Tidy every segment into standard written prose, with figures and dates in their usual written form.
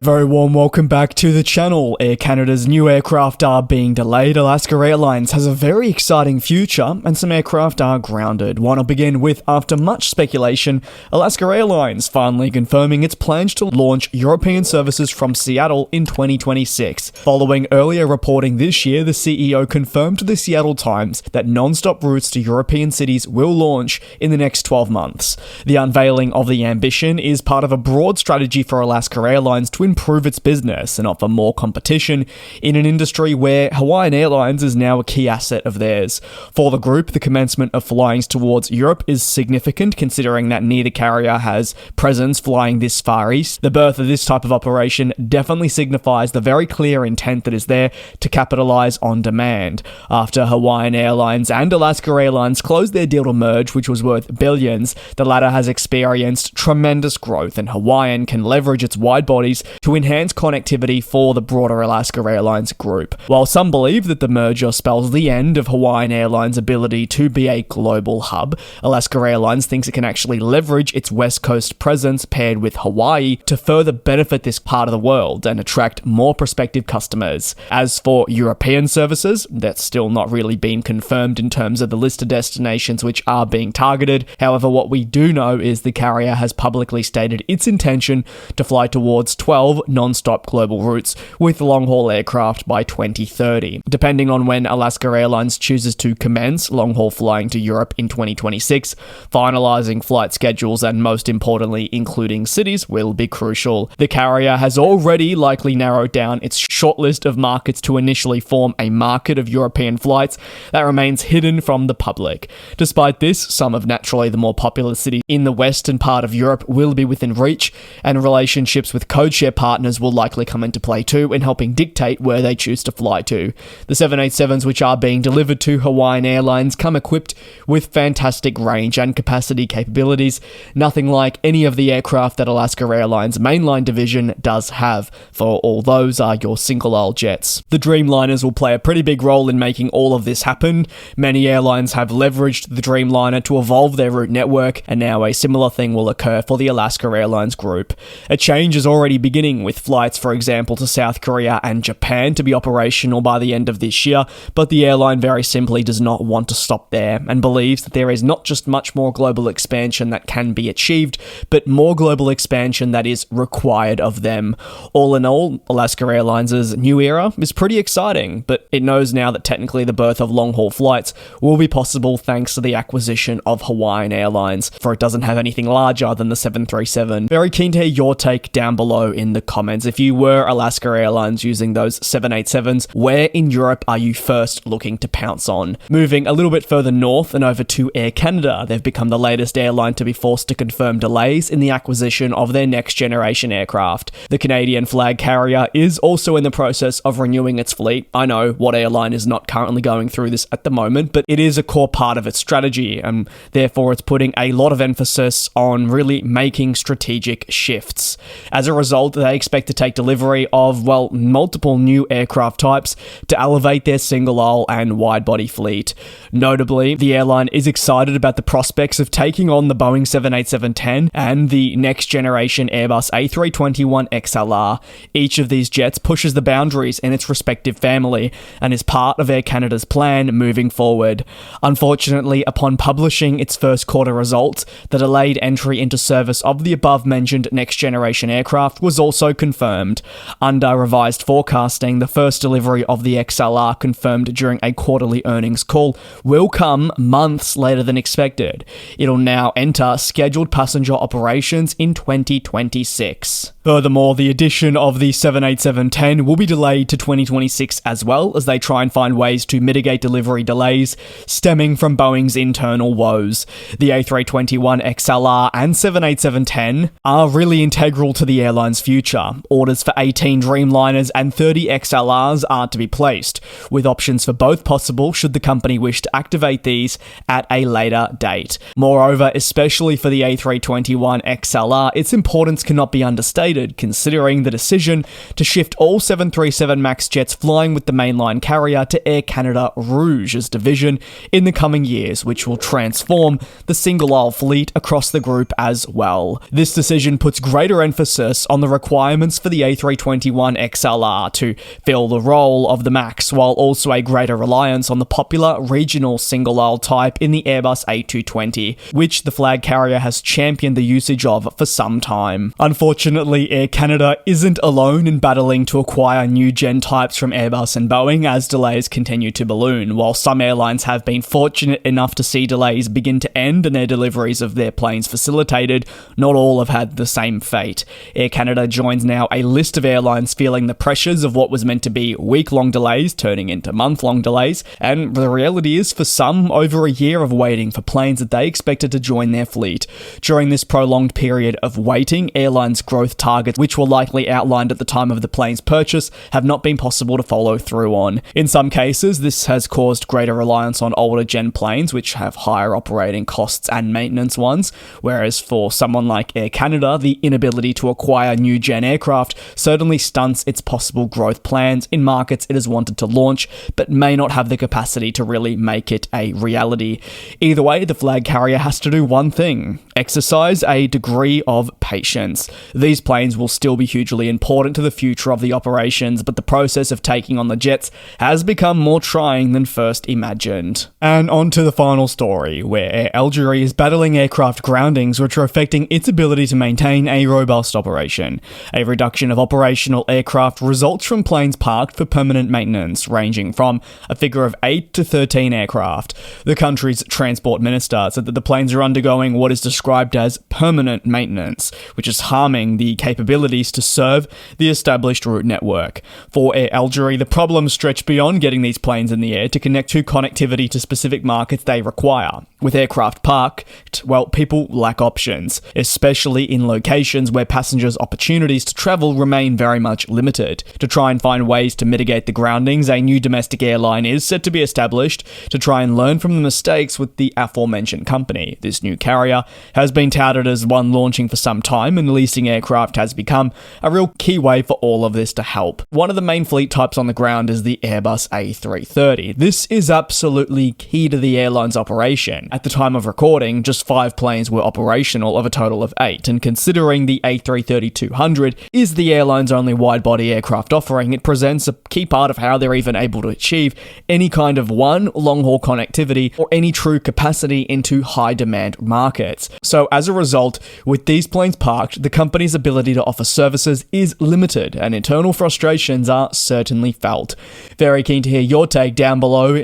Very warm welcome back to the channel. Air Canada's new aircraft are being delayed. Alaska Airlines has a very exciting future, and some aircraft are grounded. One I'll begin with, after much speculation, Alaska Airlines finally confirming its plans to launch European services from Seattle in 2026. Following earlier reporting this year, the CEO confirmed to the Seattle Times that non-stop routes to European cities will launch in the next 12 months. The unveiling of the ambition is part of a broad strategy for Alaska Airlines to improve its business and offer more competition in an industry where Hawaiian Airlines is now a key asset of theirs. For the group, the commencement of flyings towards Europe is significant, considering that neither carrier has presence flying this far east. The birth of this type of operation definitely signifies the very clear intent that is there to capitalize on demand. After Hawaiian Airlines and Alaska Airlines closed their deal to merge, which was worth billions, the latter has experienced tremendous growth, and Hawaiian can leverage its wide bodies to enhance connectivity for the broader Alaska Airlines group. While some believe that the merger spells the end of Hawaiian Airlines' ability to be a global hub, Alaska Airlines thinks it can actually leverage its West Coast presence paired with Hawaii to further benefit this part of the world and attract more prospective customers. As for European services, that's still not really been confirmed in terms of the list of destinations which are being targeted. However, what we do know is the carrier has publicly stated its intention to fly towards 12 non-stop global routes with long-haul aircraft by 2030. Depending on when Alaska Airlines chooses to commence long-haul flying to Europe in 2026, finalizing flight schedules and, most importantly, including cities will be crucial. The carrier has already likely narrowed down its shortlist of markets to initially form a market of European flights that remains hidden from the public. Despite this, some of naturally the more popular cities in the western part of Europe will be within reach, and relationships with codeshare partners will likely come into play too in helping dictate where they choose to fly to. The 787s which are being delivered to Hawaiian Airlines come equipped with fantastic range and capacity capabilities, nothing like any of the aircraft that Alaska Airlines' mainline division does have, for all those are your single-aisle jets. The Dreamliners will play a pretty big role in making all of this happen. Many airlines have leveraged the Dreamliner to evolve their route network, and now a similar thing will occur for the Alaska Airlines group. A change is already beginning, with flights, for example, to South Korea and Japan to be operational by the end of this year, but the airline very simply does not want to stop there and believes that there is not just much more global expansion that can be achieved, but more global expansion that is required of them. All in all, Alaska Airlines' new era is pretty exciting, but it knows now that technically the birth of long-haul flights will be possible thanks to the acquisition of Hawaiian Airlines, for it doesn't have anything larger than the 737. Very keen to hear your take down below in the comments. If you were Alaska Airlines using those 787s, where in Europe are you first looking to pounce on? Moving a little bit further north and over to Air Canada, they've become the latest airline to be forced to confirm delays in the acquisition of their next generation aircraft. The Canadian flag carrier is also in the process of renewing its fleet. I know what airline is not currently going through this at the moment, but it is a core part of its strategy, and therefore it's putting a lot of emphasis on really making strategic shifts. As a result, they expect to take delivery of, well, multiple new aircraft types to elevate their single-aisle and wide-body fleet. Notably, the airline is excited about the prospects of taking on the Boeing 787-10 and the next-generation Airbus A321XLR. Each of these jets pushes the boundaries in its respective family and is part of Air Canada's plan moving forward. Unfortunately, upon publishing its first quarter results, the delayed entry into service of the above-mentioned next-generation aircraft was also confirmed. Under revised forecasting, the first delivery of the XLR, confirmed during a quarterly earnings call, will come months later than expected. It'll now enter scheduled passenger operations in 2026. Furthermore, the addition of the 787-10 will be delayed to 2026 as well, as they try and find ways to mitigate delivery delays stemming from Boeing's internal woes. The A321XLR and 787-10 are really integral to the airline's future. Orders for 18 Dreamliners and 30 XLRs are to be placed, with options for both possible should the company wish to activate these at a later date. Moreover, especially for the A321XLR, its importance cannot be understated, considering the decision to shift all 737 MAX jets flying with the mainline carrier to Air Canada Rouge's division in the coming years, which will transform the single-aisle fleet across the group as as well. This decision puts greater emphasis on the requirements for the A321XLR to fill the role of the MAX, while also a greater reliance on the popular regional single-aisle type in the Airbus A220, which the flag carrier has championed the usage of for some time. Unfortunately, Air Canada isn't alone in battling to acquire new gen types from Airbus and Boeing as delays continue to balloon. While some airlines have been fortunate enough to see delays begin to end and their deliveries of their planes facilitated, not all have had the same fate. Air Canada joins now a list of airlines feeling the pressures of what was meant to be week-long delays turning into month-long delays, and the reality is for some, over a year of waiting for planes that they expected to join their fleet. During this prolonged period of waiting, airlines' growth targets, which were likely outlined at the time of the plane's purchase, have not been possible to follow through on. In some cases, this has caused greater reliance on older gen planes, which have higher operating costs and maintenance ones, whereas for someone like Air Canada, the inability to acquire new gen aircraft certainly stunts its possible growth plans in markets it has wanted to launch, but may not have the capacity to really make it a reality. Either way, the flag carrier has to do one thing: exercise a degree of patience. These planes will still be hugely important to the future of the operations, but the process of taking on the jets has become more trying than first imagined. And on to the final story, where Air Algérie is battling aircraft groundings which are affecting its ability to maintain a robust operation. A reduction of operational aircraft results from planes parked for permanent maintenance, ranging from a figure of 8 to 13 aircraft. The country's transport minister said that the planes are undergoing what is described as permanent maintenance, which is harming the capabilities to serve the established route network. For Air Algérie, the problems stretch beyond getting these planes in the air to connect to connectivity to specific markets they require. With aircraft parked, well, people lack options, especially in locations where passengers' opportunities to travel remain very much limited. To try and find ways to mitigate the groundings, a new domestic airline is set to be established to try and learn from the mistakes with the aforementioned company. This new carrier has been touted as one launching for some time, and leasing aircraft has become a real key way for all of this to help. One of the main fleet types on the ground is the Airbus A330. This is absolutely key to the airline's operation. At the time of recording, just 5 planes were operational of a total of 8, and considering the A330-200 is the airline's only wide-body aircraft offering, it presents a key part of how they're even able to achieve any kind of long-haul connectivity or any true capacity into high-demand markets. So as a result, with these planes parked, the company's ability to offer services is limited, and internal frustrations are certainly felt. Very keen to hear your take down below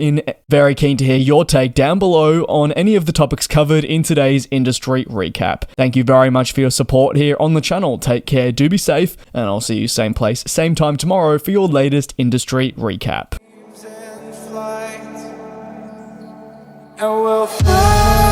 on any of the topics covered in today's industry recap. Thank you very much for your support here on the channel. Take care, do be safe, and I'll see you same place, same time tomorrow for your latest industry recap. And we'll fly.